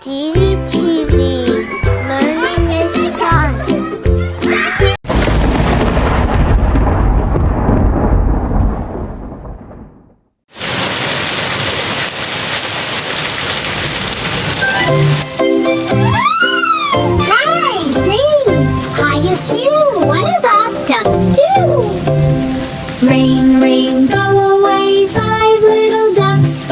Didi TV. Learning is fun. Hi, Didi. Highest you. What about ducks do? Rain, rain, go away, 5 little ducks.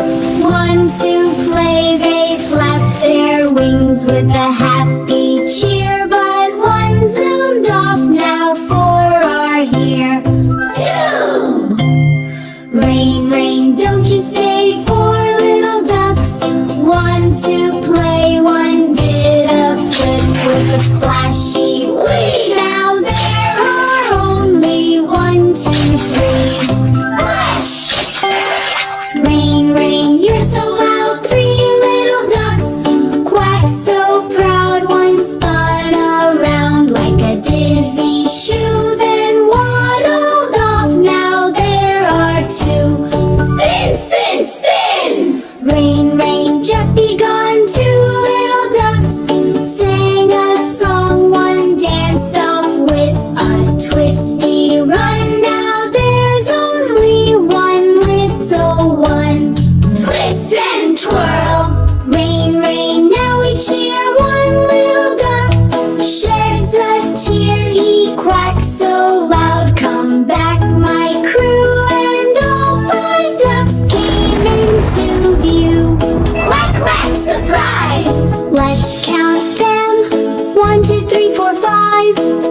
Want to play, they flap their wings with a happy cheer. But one zoomed off, now 4 are here. Zoom! Rain, rain, don't you stay, 4 little ducks. Want to play, one did a flip with a splashy wee. Now there are only 1, 2, 3. Splash! Rain, rain, you're so loud, 3 little ducks. Quack so proud, one spun around like a dizzy shoe. Then waddled off, now there are 2. Spin, spin, spin! Rain, rain, just begun, 2 little ducks sang a song, one danced off with a twisty run. Now there's only 1 little one. Twist and twirl. Rain, rain, now we cheer. 1 little duck sheds a tear. He quacks so loud, come back my crew. And all 5 ducks came into view. Quack, quack, surprise! Let's count them. 1, 2, 3, 4, 5.